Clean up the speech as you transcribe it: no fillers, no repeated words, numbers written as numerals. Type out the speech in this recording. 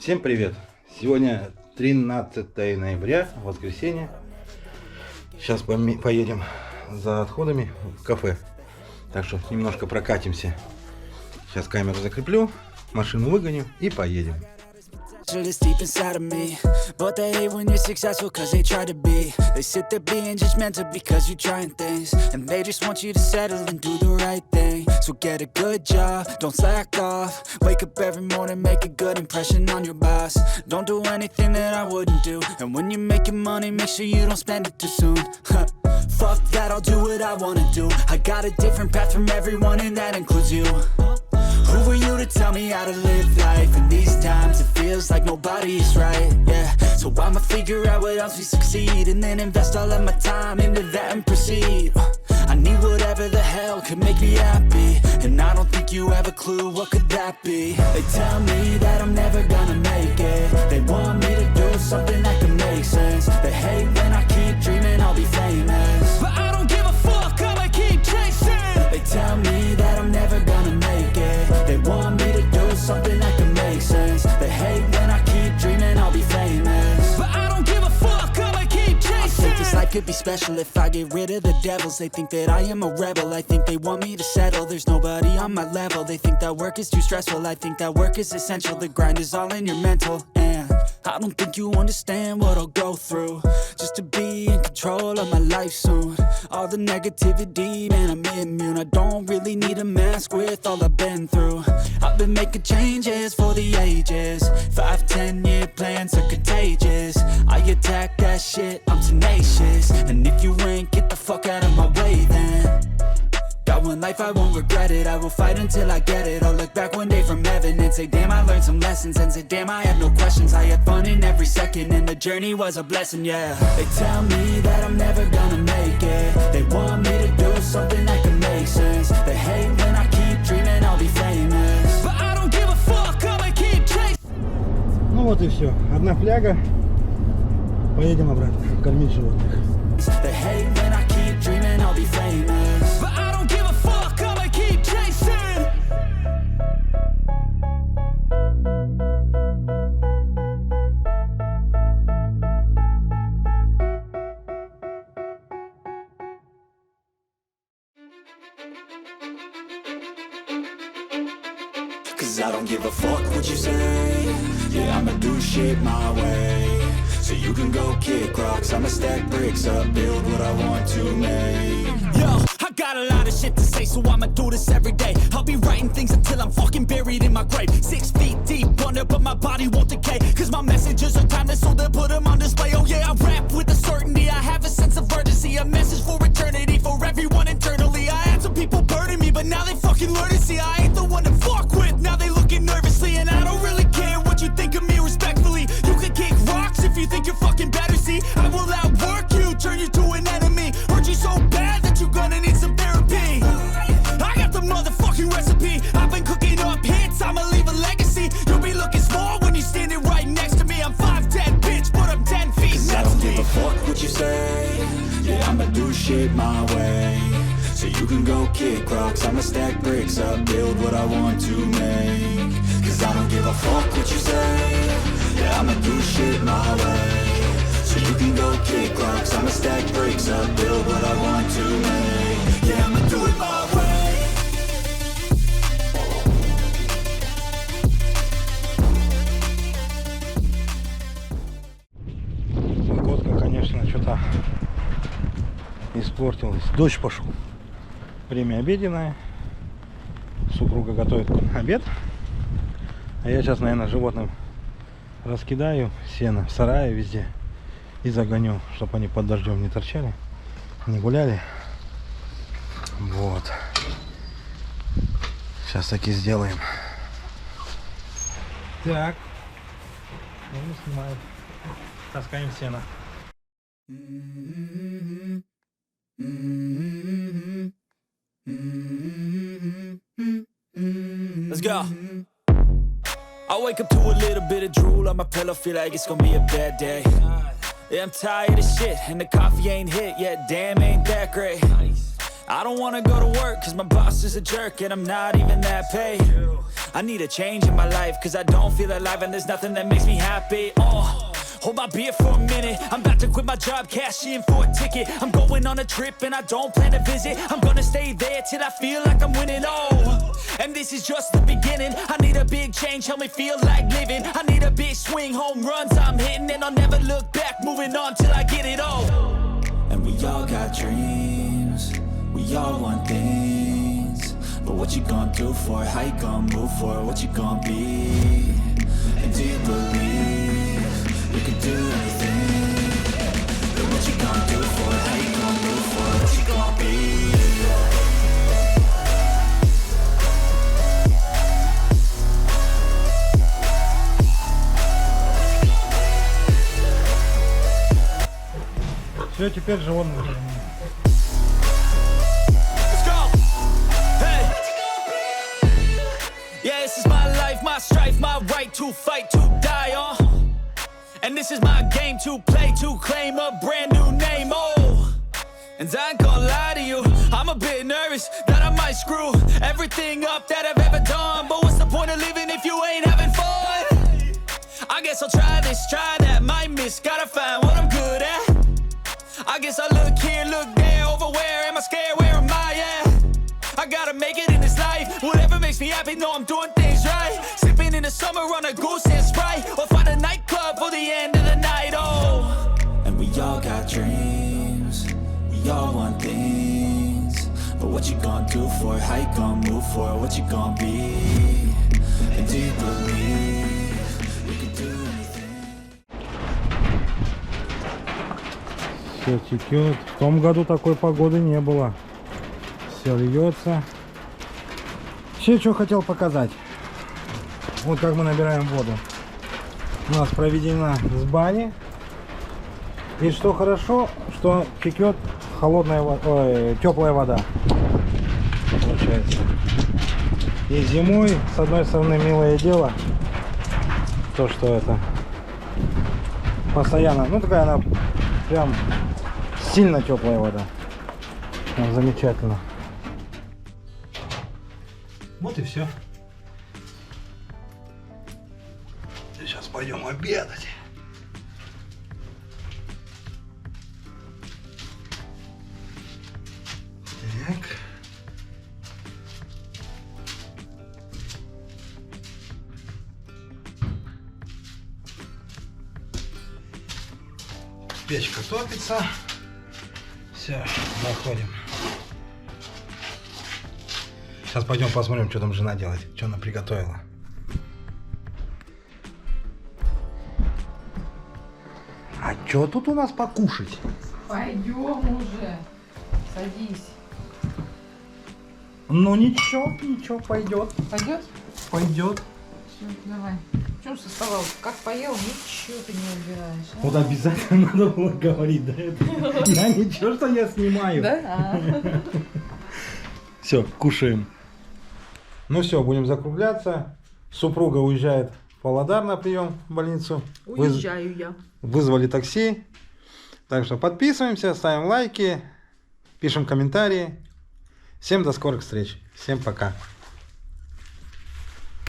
Всем привет! Сегодня 13 ноября, воскресенье. Сейчас поедем за отходами в кафе. Так что немножко прокатимся. Сейчас камеру закреплю, машину выгоню и поедем. Deep inside of me, but they hate when you're successful cause they try to be. They sit there being judgmental because you're trying things, and they just want you to settle and do the right thing. So get a good job, don't slack off. Wake up every morning, make a good impression on your boss. Don't do anything that I wouldn't do, and when you're making money, make sure you don't spend it too soon. Fuck that, I'll do what I wanna do. I got a different path from everyone and that includes you. Who are you to tell me how to live life? In these times it feels like nobody is right, yeah. So I'ma figure out what else we succeed, and then invest all of my time into that and proceed. I need whatever the hell could make me happy, and I don't think you have a clue what could that be. They tell me that I'm never gonna make it. They want me to do something that can make sense. They hate when I keep dreaming I'll be famous, but I don't give a fuck, I'ma keep chasing. They tell me that I'm never gonna make it. They want me to do something that can make sense. They hate when I keep dreaming I'll be famous, but I don't give a fuck, I'ma keep chasing. I think this life could be special if I get rid of the devils. They think that I am a rebel, I think they want me to settle. There's nobody on my level, they think that work is too stressful. I think that work is essential, the grind is all in your mental. And I don't think you understand what I'll go through just to be in control of my life soon. All the negativity, man, I'm immune. I don't really need a mask with all I've been through. I've been making changes for the ages. 5-10 year plans are contagious. I attack that shit, I'm tenacious. And if you ain't, get the fuck out of my way then. Got one life, I won't regret it. I will fight until I get it. I'll look back one day from heaven and say, damn, I learned some lessons. And say, damn, I have no questions. I had fun in every second, and the journey was a blessing, yeah. They tell me that I'm never gonna make it. They want me to do something that can make sense. They hate when I keep dreaming I'll be famous, but I don't give a fuck, I'ma keep chasing. Ну вот и все. Одна фляга. Поедем обратно кормить животных. They hate when I keep dreaming I'll be famous, but I don't give a fuck, I'ma keep chasing. Cause I don't give a fuck what you say. Yeah, I'ma do shit my way. So you can go kick rocks, I'ma stack bricks up, build what I want to make. Yo, I got a lot of shit to say, so I'ma do this every day. I'll be writing things until I'm fucking buried in my grave. 6 feet deep under, but my body won't decay. Cause my messages are timeless, so they'll put them on display. Oh yeah, I rap with a certainty, I have a sense of urgency. A message for eternity, for everyone internally. I had some people burning me, but now they fucking learn to see I ain't the one to fuck with. Now they looking nervously, and I don't really care what you think of me respectfully. You can kick rocks if you think you're fucking better, see. I will outwork you, turn you to an enemy. Hurt you so bad that you're gonna need some therapy. I got the motherfucking recipe. I've been cooking up hits, I'ma leave a legacy. You'll be looking small when you're standing right next to me. I'm 5'10", bitch, but I'm 10 feet. Cause I don't give a fuck what you say. Yeah, I'ma do shit my way. So you can go kick rocks, I'ma stack bricks up, build what I want to make. Cause I don't give a fuck what you say. Yeah, I'ma do shit my way. So you can go kick rocks, I'ma stack bricks up, build what I want to make. Yeah, I'ma do it my way. Погодка, конечно, что-то испортилась. Дождь пошел. Время обеденное. Супруга готовит обед. А я сейчас, наверное, животным раскидаю сено в сарае везде и загоню, чтобы они под дождем не торчали, не гуляли. Вот. Сейчас таки сделаем. Так. Ну, снимаю. Таскаем сено. Let's go. I wake up to a little bit of drool on my pillow, feel like it's gonna be a bad day. Yeah, I'm tired of shit, and the coffee ain't hit yet, damn, ain't that great. I don't wanna go to work cause my boss is a jerk and I'm not even that paid. I need a change in my life cause I don't feel alive and there's nothing that makes me happy. Hold my beer for a minute. I'm about to quit my job, cash in for a ticket. I'm going on a trip and I don't plan to visit. I'm gonna stay there till I feel like I'm winning. And this is just the beginning. I need a big change, help me feel like living. I need a big swing, home runs I'm hitting, and I'll never look back, moving on till I get it all. And we all got dreams, we all want things, but what you gonna do for it? How you gonna move for it? What you gonna be? And do you believe you can do anything? But what you gonna do for it? How you gonna move for it? What you gonna be? Все, теперь животных. Yeah, this is my life, my strife, my right to fight, to die on. And this is my game to play, to claim a brand new name, And I ain't gonna lie to you, I'm a bit nervous that I might screw everything up that I've ever done. But what's the point of living if you ain't having fun? I guess I'll try this, try that, might miss, gotta find what I'm good at. I guess I look here, look there, over where am I scared, where am I at? I gotta make it in this life, whatever makes me happy, know I'm doing things right. Sipping in the summer on a goose and Sprite, or find a nightclub for the end of the night, And we all got dreams, we all want things, but what you gonna do for it? How you gonna move for it? What you gonna be? And do you believe you can do anything? Все текет. В том году такой погоды не было. Все льется. Все, что хотел показать. Вот как мы набираем воду. У нас проведена с бани. И что хорошо, что текет холодная, теплая вода. Получается. И зимой, с одной стороны, милое дело, то, что это постоянно, ну такая она прям сильно теплая вода. Замечательно. Вот и все. Сейчас пойдем обедать. Так. Печка топится. Все, заходим. Сейчас пойдем посмотрим, что там жена делает, что она приготовила. А что тут у нас покушать? Пойдем уже. Садись. Ну ничего, пойдет. Пойдет? Пойдет. Все, давай. В чем со стола? Как поел, ничего ты не убираешь. А? Вот обязательно надо было говорить до этого. Я ничего, что я снимаю. Да? Все, кушаем. Ну все, будем закругляться. Супруга уезжает в Павлодар на прием в больницу. Уезжаю я. Вызвали такси. Так что подписываемся, ставим лайки, пишем комментарии. Всем до скорых встреч. Всем пока.